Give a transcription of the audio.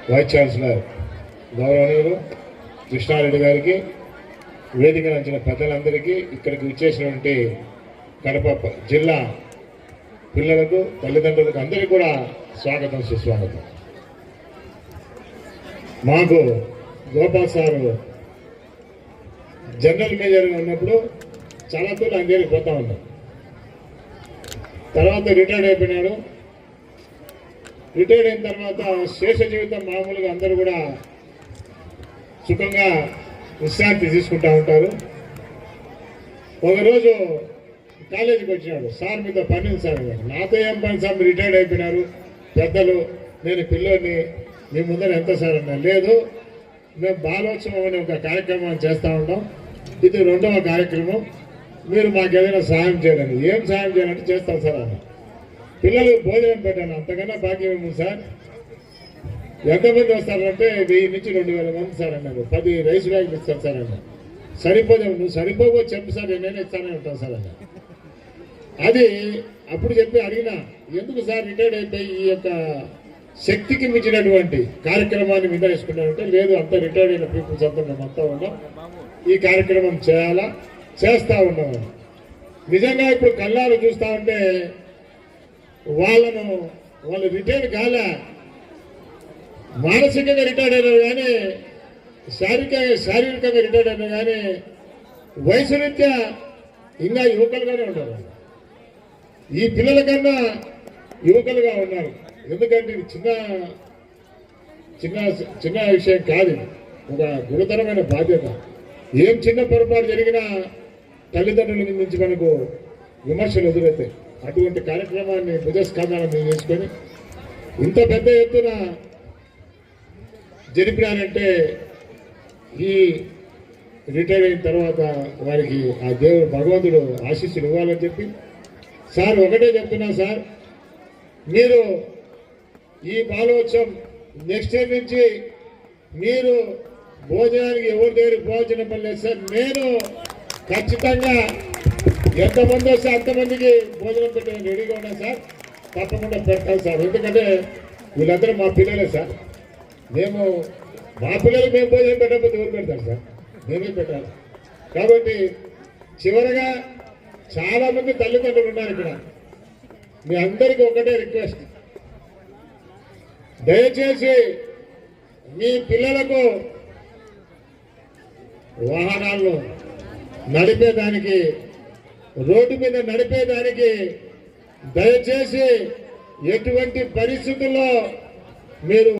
Vice chancellor గౌరవనీయులు కృష్ణారెడ్డి గారికి, వేదిక నుంచిన పెద్దలందరికీ, ఇక్కడికి విచ్చేసినటువంటి కడప జిల్లా పిల్లలకు, తల్లిదండ్రులకు అందరికీ కూడా స్వాగతం, సుస్వాగతం. మాకు గోపాల్ సారు జనరల్ మేనేజర్గా ఉన్నప్పుడు చాలా తూర్లు ఆయన దగ్గరికి పోతా ఉన్నాం. తర్వాత రిటైర్డ్ అయిపోయినాడు. రిటైర్డ్ అయిన తర్వాత శేష జీవితం మామూలుగా అందరూ కూడా సుఖంగా విశ్రాంతి తీసుకుంటూ ఉంటారు. ఒకరోజు కాలేజీకి వచ్చినాడు. సార్ మీతో పని సార్. నాతో ఏం పని సార్, మీరు రిటైర్డ్ అయిపోయినారు, పెద్దలు, నేను పిల్లోని, మీ ముందర ఎంత సార్ అన్నా. లేదు, మేము బాలోత్సవం అనే ఒక కార్యక్రమాన్ని చేస్తూ ఉంటాం, ఇది 2వ కార్యక్రమం, మీరు మాకు ఏదైనా సహాయం చేయాలని. ఏం సహాయం చేయాలంటే చేస్తాం సార్ అన్న. పిల్లలకు భోజనం పెట్టాను, అంతకన్నా భాగ్యం ఏమి సార్. ఎంతమంది వస్తారంటే 1000 నుంచి 2000 మంది సార్ అన్నారు. 10 రైస్ బ్యాగులు ఇస్తాను సార్ అన్న. సరిపోదాం, నువ్వు సరిపోకో చెప్పు సార్, నేనే ఇస్తానే ఉంటాను సార్ అన్న. అది అప్పుడు చెప్పి అడిగినా, ఎందుకు సార్ రిటైర్డ్ అయిపోయి ఈ యొక్క శక్తికి మించినటువంటి కార్యక్రమాన్ని మీద వేసుకున్నారంటే, లేదు అంతా రిటైర్డ్ అయిన పీపుల్స్ అంతా మేమంతా ఉన్నాం, ఈ కార్యక్రమం చేస్తూ ఉన్నాము. నిజంగా ఇప్పుడు కళ్ళాలు చూస్తూ ఉంటే వాళ్ళు రిటైర్డ్ కాలే, మానసికంగా రిటైర్డ్ అయినారు కానీ, శారీరకంగా రిటైర్డ్ అయినా కానీ వయసు రీత్యా ఇంకా యువకులుగానే ఉన్నారు. ఈ పిల్లల కన్నా యువకులుగా ఉన్నారు. ఎందుకంటే ఇది చిన్న విషయం కాదు, ఒక గురుతరమైన బాధ్యత. ఏం చిన్న పొరపాటు జరిగినా తల్లిదండ్రుల నుంచి మనకు విమర్శలు ఎదురవుతాయి. అటువంటి కార్యక్రమాన్ని భుజస్కంధాలను చేసుకొని ఇంత పెద్ద ఎత్తున జరిపినారంటే, ఈ రిటైర్ అయిన తర్వాత వారికి ఆ దేవుడు భగవంతుడు ఆశీస్సులు ఇవ్వాలని చెప్పి సార్ ఒకటే చెప్తున్నా సార్, మీరు ఈ బాలోత్సవం నెక్స్ట్ ఇయర్ నుంచి మీరు భోజనానికి ఎవరి దగ్గరికి పోవాల్సిన పని లేదు సార్. నేను ఖచ్చితంగా ఎంతమంది వస్తే అంతమందికి భోజనం పెట్టడానికి రెడీగా ఉన్నా సార్. తప్పకుండా పెడతాను సార్. ఎందుకంటే వీళ్ళందరూ మా పిల్లలే సార్. మా పిల్లలు మేము భోజనం పెట్టకపోతే ఎవరు పెడతారు సార్? మేమే పెట్టాలి. కాబట్టి చివరగా చాలా మంది తల్లిదండ్రులు ఉన్నారు ఇక్కడ. మీ అందరికీ ఒకటే రిక్వెస్ట్, దయచేసి మీ పిల్లలకు వాహనాలను నడిపేదానికి, రోడ్డు మీద నడిపేదానికి దయచేసి ఎటువంటి పరిస్థితుల్లో మీరు